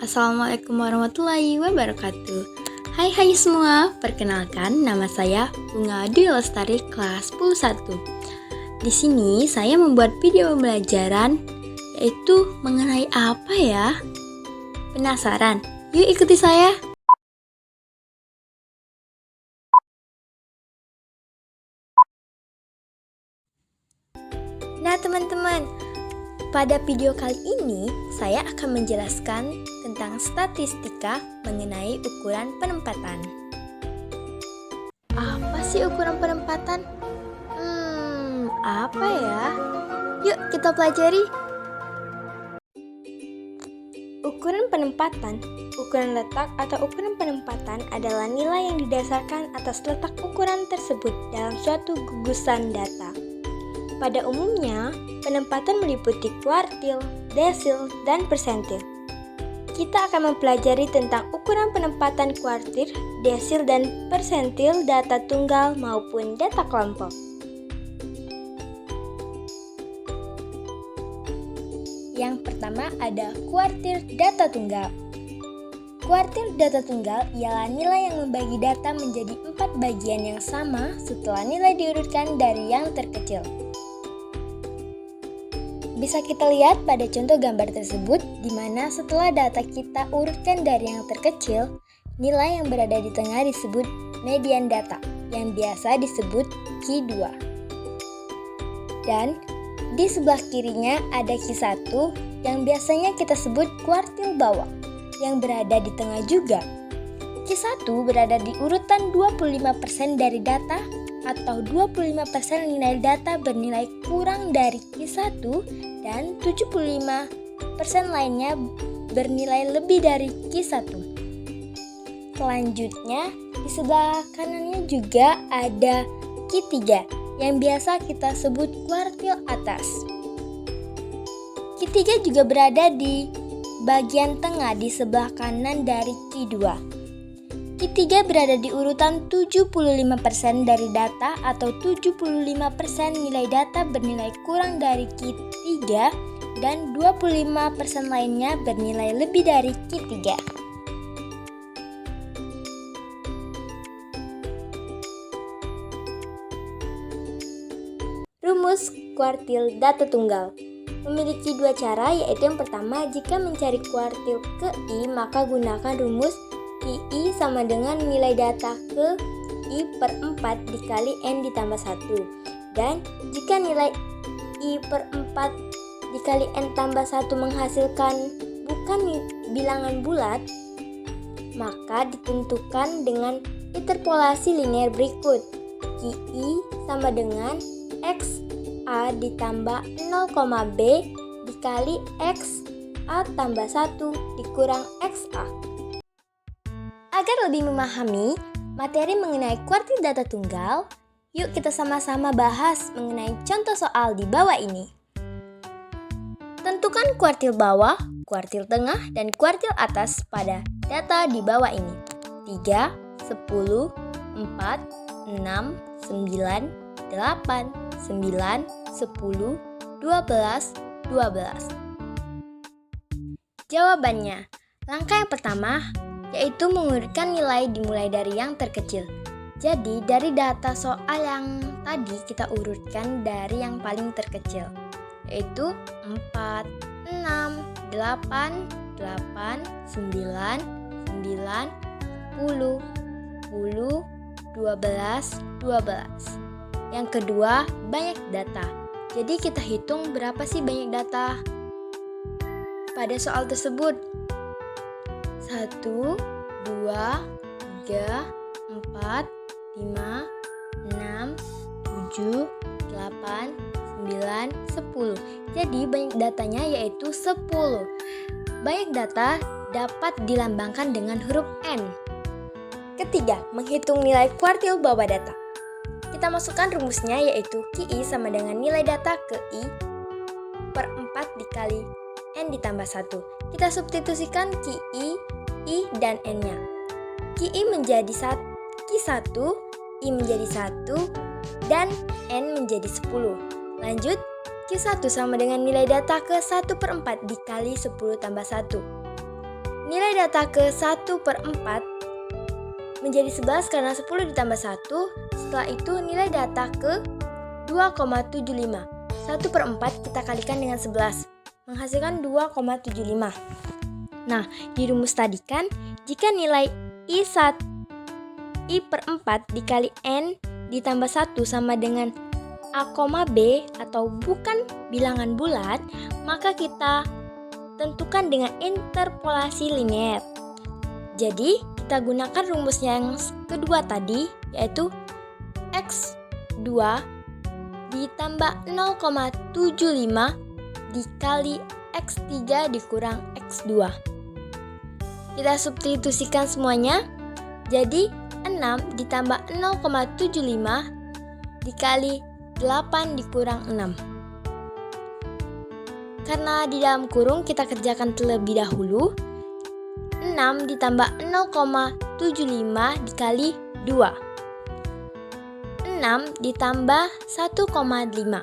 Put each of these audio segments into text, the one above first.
Assalamualaikum warahmatullahi wabarakatuh. Hai semua, perkenalkan nama saya Bunga Dwi Lestari kelas 11. Di sini saya membuat video pembelajaran yaitu mengenai apa ya? Penasaran? Yuk ikuti saya. Nah teman-teman, pada video kali ini saya akan menjelaskan tentang statistika mengenai ukuran penempatan. Apa sih ukuran penempatan? Apa ya? Yuk kita pelajari. Ukuran penempatan, ukuran letak atau ukuran penempatan adalah nilai yang didasarkan atas letak ukuran tersebut dalam suatu gugusan data. Pada umumnya, penempatan meliputi kuartil, desil, dan persentil. Kita akan mempelajari tentang ukuran penempatan kuartil, desil, dan persentil data tunggal maupun data kelompok. Yang pertama ada kuartil data tunggal. Kuartil data tunggal ialah nilai yang membagi data menjadi 4 bagian yang sama setelah nilai diurutkan dari yang terkecil. Bisa kita lihat pada contoh gambar tersebut, di mana setelah data kita urutkan dari yang terkecil, nilai yang berada di tengah disebut median data, yang biasa disebut Q2. Dan di sebelah kirinya ada Q1, yang biasanya kita sebut kuartil bawah, yang berada di tengah juga. Q1 berada di urutan 25% dari data, atau 25% nilai data bernilai kurang dari Q1 dan 75% lainnya bernilai lebih dari Q1. Selanjutnya, di sebelah kanannya juga ada Q3 yang biasa kita sebut kuartil atas. Q3 juga berada di bagian tengah di sebelah kanan dari Q2. Q3 berada di urutan 75% dari data atau 75% nilai data bernilai kurang dari Q3 dan 25% lainnya bernilai lebih dari Q3. Rumus kuartil data tunggal memiliki dua cara, yaitu yang pertama, jika mencari kuartil ke I maka gunakan rumus I sama dengan nilai data ke I per 4 dikali N ditambah 1. Dan jika nilai I per 4 dikali N tambah 1 menghasilkan bukan bilangan bulat, maka ditentukan dengan interpolasi linear berikut. Qi sama dengan X A ditambah 0, B dikali X A tambah 1 dikurang X A. Agar lebih memahami materi mengenai kuartil data tunggal, yuk kita sama-sama bahas mengenai contoh soal di bawah ini. Tentukan kuartil bawah, kuartil tengah, dan kuartil atas pada data di bawah ini. 3, 10, 4, 6, 9, 8, 9, 10, 12, 12. Jawabannya, langkah yang pertama yaitu mengurutkan nilai dimulai dari yang terkecil. Jadi dari data soal yang tadi kita urutkan dari yang paling terkecil, yaitu 4, 6, 8, 8, 9, 9, 10, 10, 12, 12. Yang kedua, banyak data. Jadi kita hitung berapa sih banyak data pada soal tersebut. 1, 2, 3, 4, 5, 6, 7, 8, 9, 10. Jadi banyak datanya yaitu 10. Banyak data dapat dilambangkan dengan huruf N. Ketiga, menghitung nilai kuartil bawah data. Kita masukkan rumusnya, yaitu Qi sama dengan nilai data ke I per 4 dikali N ditambah 1. Kita substitusikan Qi, I, dan N-nya. Qi menjadi Q1, I menjadi 1, dan N menjadi 10. Lanjut, Q1 sama dengan nilai data ke 1/4 dikali 10 tambah 1. nilai data ke 1/4 menjadi 11 karena 10 ditambah 1. Setelah itu nilai data ke 2,75. 1/4 kita kalikan dengan 11, menghasilkan 2,75. Nah, di rumus tadi kan, jika nilai I/4 dikali N ditambah 1 sama dengan A, B atau bukan bilangan bulat, maka kita tentukan dengan interpolasi linear. Jadi, kita gunakan rumusnya yang kedua tadi, yaitu X2 ditambah 0,75 dikali X3 dikurang X2. Kita substitusikan semuanya, jadi 6 ditambah 0,75 dikali 8 dikurang 6. Karena di dalam kurung kita kerjakan terlebih dahulu. 6 ditambah 0,75 dikali 2. 6 ditambah 1,5.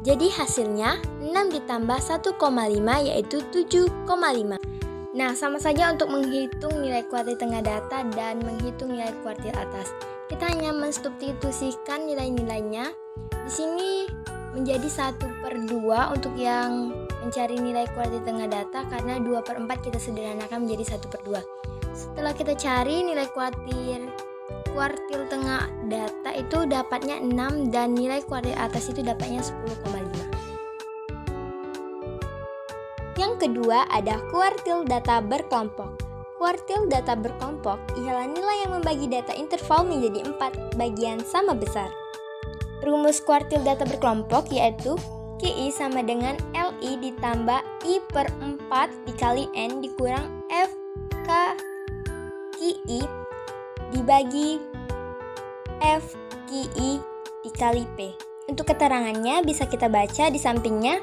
Jadi hasilnya 6 ditambah 1,5 yaitu 7,5. Nah, sama saja untuk menghitung nilai kuartil tengah data dan menghitung nilai kuartil atas. Kita hanya mensubstitusikan nilai-nilainya. Di sini menjadi 1/2 untuk yang mencari nilai kuartil tengah data, karena 2/4 kita sederhanakan menjadi 1/2. Setelah kita cari nilai kuartil tengah data itu dapatnya 6 dan nilai kuartil atas itu dapatnya 10,5. Yang kedua ada kuartil data berkelompok. Kuartil data berkelompok ialah nilai yang membagi data interval menjadi 4 bagian sama besar. Rumus kuartil data berkelompok yaitu KI sama dengan LI ditambah I/4 dikali N dikurang FK KI dibagi FKI dikali P. Untuk keterangannya bisa kita baca di sampingnya,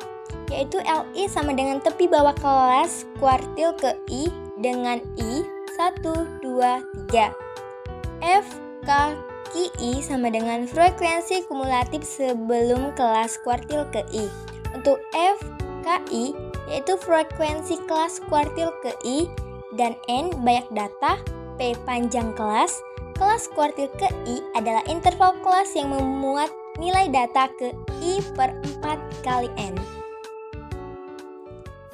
yaitu LI sama dengan tepi bawah kelas kuartil ke I dengan I 1, 2, 3. FKI sama dengan frekuensi kumulatif sebelum kelas kuartil ke I. Untuk FKI yaitu frekuensi kelas kuartil ke I, dan N banyak data, P panjang kelas kuartil ke I adalah interval kelas yang memuat nilai data ke I/4 kali N.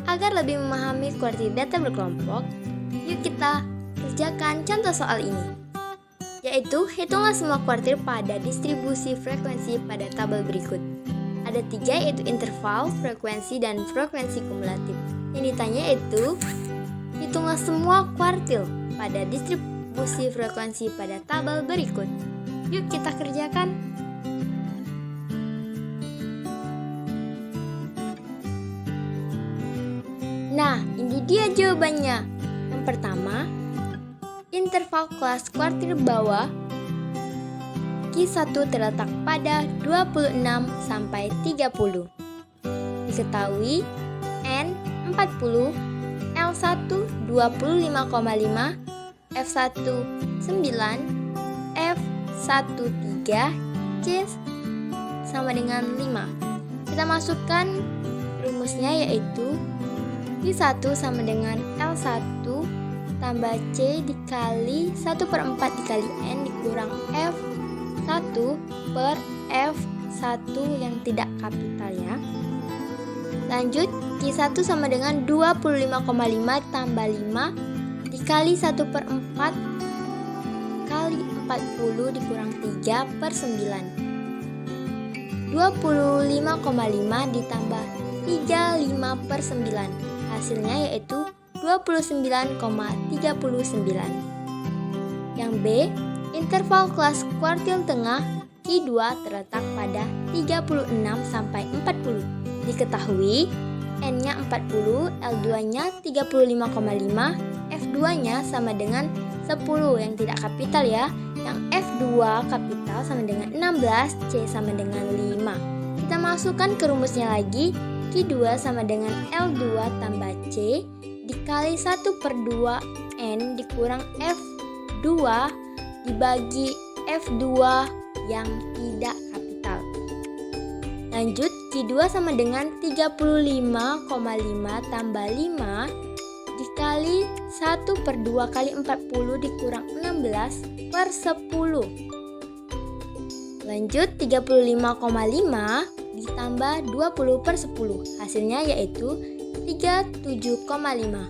Agar lebih memahami kuartil data berkelompok, yuk kita kerjakan contoh soal ini. Yaitu, hitunglah semua kuartil pada distribusi frekuensi pada tabel berikut. Ada 3, yaitu interval, frekuensi, dan frekuensi kumulatif. Yang ditanya yaitu, hitunglah semua kuartil pada distribusi frekuensi pada tabel berikut. Yuk kita kerjakan. Nah, ini dia jawabannya. Yang pertama, interval kelas kuartil bawah Q1 terletak pada 26 sampai 30. Diketahui N 40, L1 25,5, F1 9, F1 3, C sama dengan 5. Kita masukkan rumusnya yaitu Q1 sama dengan L1 tambah C dikali 1/4 dikali N dikurang F1 per F1 yang tidak kapital ya. Lanjut, Q1 sama dengan 25,5 tambah 5 dikali 1/4 kali 40 dikurang 3 per 9. 25,5 ditambah 35 per 9. Hasilnya yaitu 29,39. Yang B, interval kelas kuartil tengah Q2 terletak pada 36 sampai 40. Diketahui N-nya 40, L2-nya 35,5, F2-nya sama dengan 10 yang tidak kapital ya. Yang F2 kapital sama dengan 16, C sama dengan 5. Kita masukkan ke rumusnya lagi. Q2 sama dengan L2 tambah C dikali 1/2 N dikurang F2 dibagi F2 yang tidak kapital. Lanjut, Q2 sama dengan 35,5 tambah 5 dikali 1/2 kali 40 dikurang 16 per 10. Lanjut 35,5 ditambah 20 per 10. Hasilnya yaitu 37,5.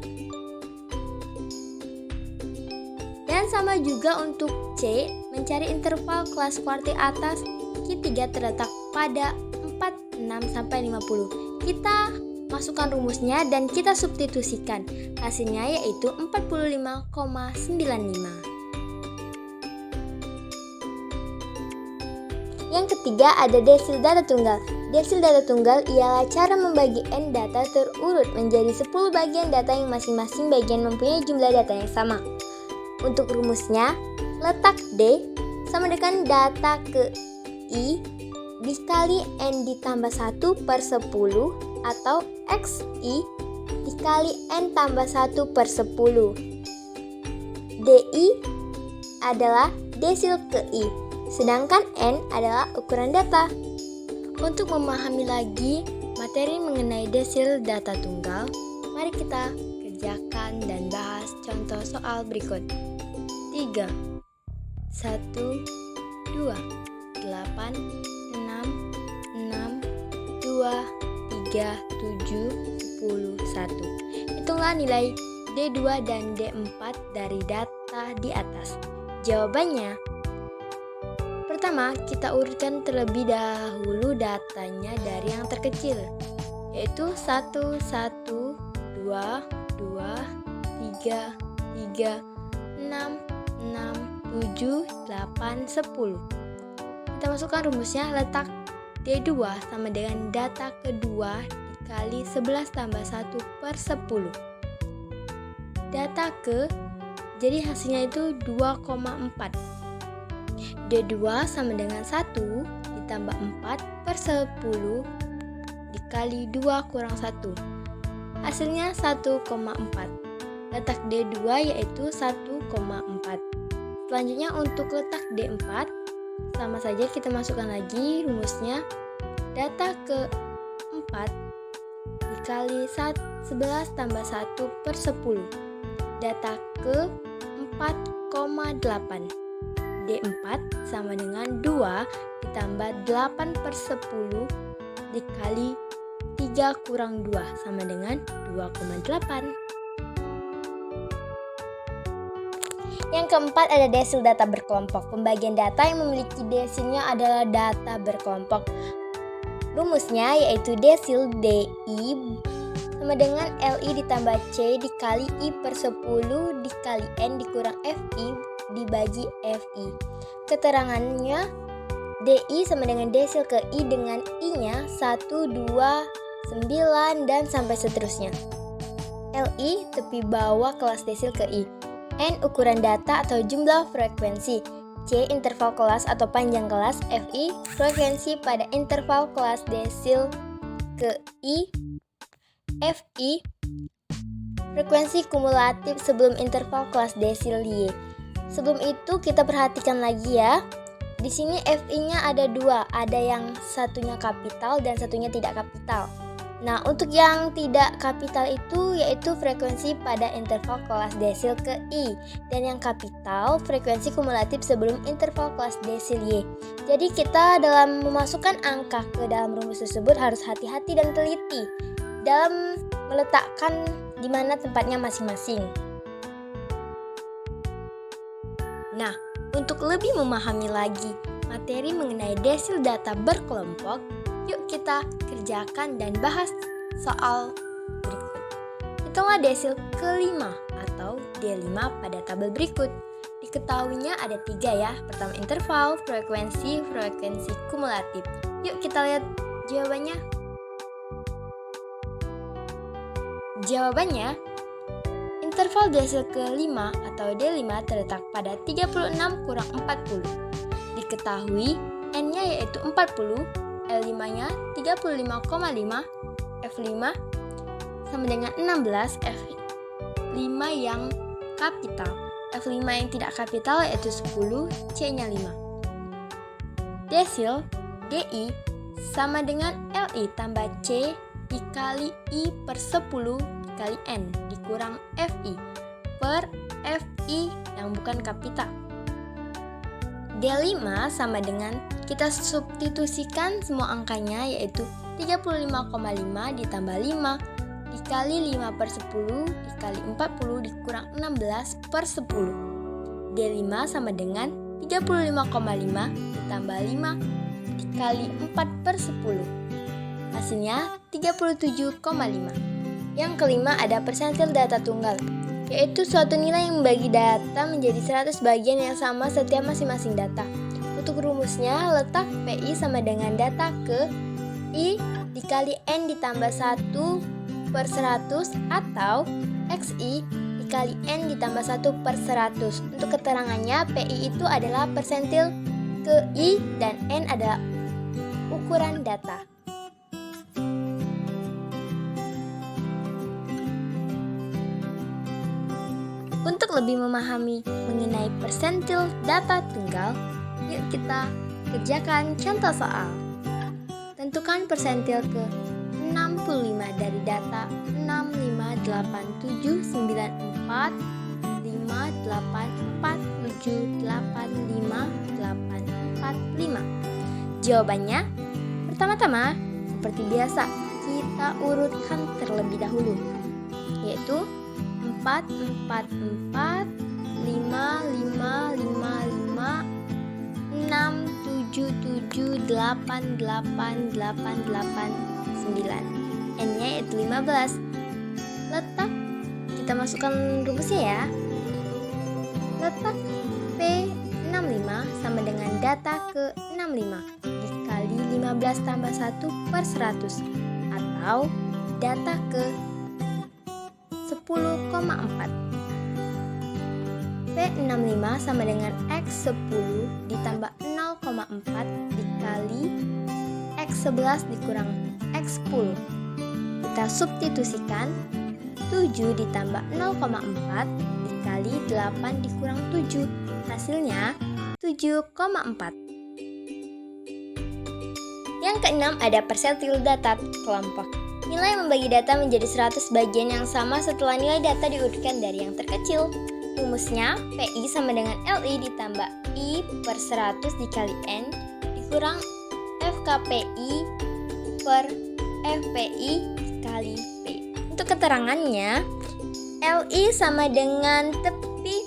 Dan sama juga untuk C, mencari interval kelas kuartil atas Q3 terletak pada 4, 6, sampai 50. Kita masukkan rumusnya dan kita substitusikan. Hasilnya yaitu 45,95. Yang ketiga ada desil data tunggal. Desil data tunggal ialah cara membagi n data terurut menjadi 10 bagian data yang masing-masing bagian mempunyai jumlah data yang sama. Untuk rumusnya, letak D sama dengan data ke I dikali N ditambah 1 per 10 atau XI dikali N tambah 1 per 10. DI adalah desil ke I, sedangkan N adalah ukuran data. Untuk memahami lagi materi mengenai desil data tunggal, mari kita kerjakan dan bahas contoh soal berikut. 3, 1, 2, 8, 6, 6, 2, 3, 7, 10, 1. Hitunglah nilai D2 dan D4 dari data di atas. Jawabannya, pertama kita urutkan terlebih dahulu datanya dari yang terkecil, yaitu 1, 1, 2, 2, 3, 3, 6, 6, 7, 8, 10. Kita masukkan rumusnya, letak D2 sama dengan data kedua dikali 11 tambah 1 per 10. Data ke, jadi hasilnya itu 2,4. D2 sama dengan 1 ditambah 4 per 10 dikali 2 kurang 1. Hasilnya 1,4. Letak D2 yaitu 1,4. Selanjutnya untuk letak D4, sama saja kita masukkan lagi rumusnya. Data ke 4 dikali 11 tambah 1 per 10. Data ke 4,8. D4 sama dengan 2 ditambah 8 per 10 dikali 3 kurang 2 sama dengan 2,8. Yang keempat ada desil data berkelompok. Pembagian data yang memiliki desilnya adalah data berkelompok. Rumusnya yaitu desil DI sama dengan LI ditambah C dikali I per 10 dikali N dikurang FI dibagi FI. Keterangannya, DI sama dengan desil ke I dengan I-nya 1, 2, 9, dan sampai seterusnya. LI tepi bawah kelas desil ke I. N ukuran data atau jumlah frekuensi. C interval kelas atau panjang kelas. FI frekuensi pada interval kelas desil ke I. FI frekuensi kumulatif sebelum interval kelas desil Y. Sebelum itu kita perhatikan lagi ya. Di sini FI-nya ada dua, ada yang satunya kapital dan satunya tidak kapital. Nah, untuk yang tidak kapital itu yaitu frekuensi pada interval kelas desil ke I, dan yang kapital frekuensi kumulatif sebelum interval kelas desil Y. Jadi kita dalam memasukkan angka ke dalam rumus tersebut harus hati-hati dan teliti dalam meletakkan di mana tempatnya masing-masing. Nah, untuk lebih memahami lagi materi mengenai desil data berkelompok, yuk kita kerjakan dan bahas soal berikut. Hitunglah desil ke-5 atau D5 pada tabel berikut. Diketahuinya ada 3 ya. Pertama interval, frekuensi kumulatif. Yuk kita lihat jawabannya. Jawabannya, interval desil ke-5 atau D5 terletak pada 36 kurang 40. Diketahui N-nya yaitu 40, L5-nya 35,5, F5 sama dengan 16, F5 yang kapital. F5 yang tidak kapital yaitu 10, C-nya 5. Desil DI sama dengan LI tambah C dikali I per 10 dikali N dikurang FI per FI yang bukan kapital. D5 sama dengan kita substitusikan semua angkanya, yaitu 35,5 ditambah 5 dikali 5 per 10 dikali 40 dikurang 16 per 10. D5 sama dengan 35,5 ditambah 5 dikali 4 per 10. Hasilnya 37,5. Yang kelima ada persentil data tunggal, yaitu suatu nilai yang membagi data menjadi 100 bagian yang sama setiap masing-masing data. Untuk rumusnya, letak PI sama dengan data ke I dikali N ditambah 1 per 100 atau XI dikali N ditambah 1 per 100. Untuk keterangannya, PI itu adalah persentil ke I dan N adalah ukuran data. Untuk lebih memahami mengenai persentil data tunggal, yuk kita kerjakan contoh soal. Tentukan persentil ke 65 dari data 6,5, 8, 7, 9, 4, 5, 8, 4, 7, 8, 5, 8, 4, 5. Jawabannya, pertama-tama seperti biasa kita urutkan terlebih dahulu, yaitu 4, 4, 4, 5, 5, 5, 5, 6, 7, 7, 8, 8, 8, 8, 9. N-nya yaitu 15. Letak, kita masukkan rumusnya ya. Letak P65 sama dengan data ke 65 dikali 15 tambah 1 per 100 atau data ke 10,4. P65 sama dengan X10 ditambah 0,4 dikali X11 dikurang X10. Kita substitusikan 7 ditambah 0,4 dikali 8 dikurang 7. Hasilnya 7,4. Yang keenam ada persentil data kelompok. Nilai membagi data menjadi 100 bagian yang sama setelah nilai data diurutkan dari yang terkecil. Rumusnya, PI sama dengan LI ditambah I per 100 dikali N dikurang FKPI per FPI dikali P. Untuk keterangannya, LI sama dengan tepi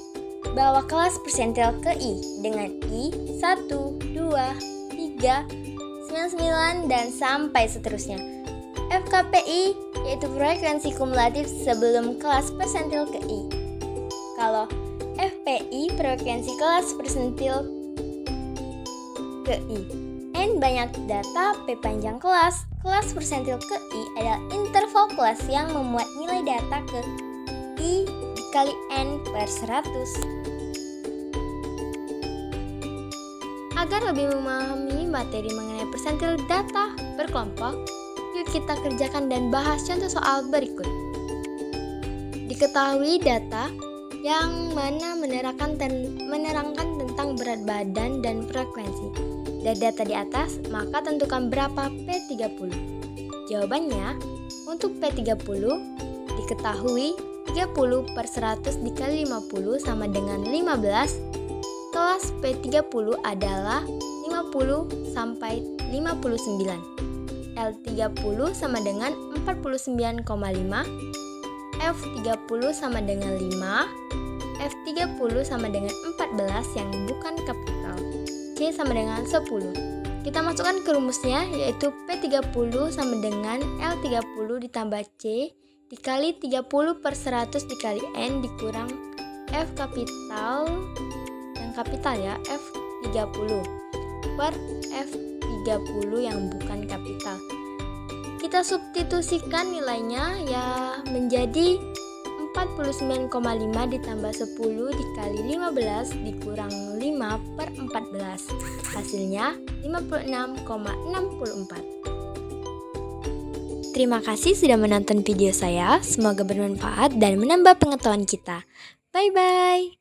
bawah kelas persentil ke I dengan I 1, 2, 3, 99 dan sampai seterusnya. FKPI yaitu frekuensi kumulatif sebelum kelas persentil ke I. Kalau FPI frekuensi kelas persentil ke I. N banyak data, P panjang kelas. Kelas persentil ke I adalah interval kelas yang memuat nilai data ke I dikali N per 100. Agar lebih memahami materi mengenai persentil data berkelompok, yuk kita kerjakan dan bahas contoh soal berikut. Diketahui data yang mana menerangkan tentang berat badan dan frekuensi. Dari data di atas, maka tentukan berapa P30. Jawabannya, untuk P30 diketahui 30 per 100 dikali 50 sama dengan 15. Kelas P30 adalah 50 sampai 59. L30 sama dengan 49,5, F30 sama dengan 5, F30 sama dengan 14 yang bukan kapital, C sama dengan 10. Kita masukkan ke rumusnya, yaitu P30 sama dengan L30 ditambah C dikali 30 per 100 dikali N dikurang F kapital, yang kapital ya, F30 per F30 yang bukan kapital. Kita substitusikan nilainya ya menjadi 49,5 ditambah 10 dikali 15 dikurang 5 per 14. Hasilnya 56,64. Terima kasih sudah menonton video saya. Semoga bermanfaat dan menambah pengetahuan kita. Bye-bye.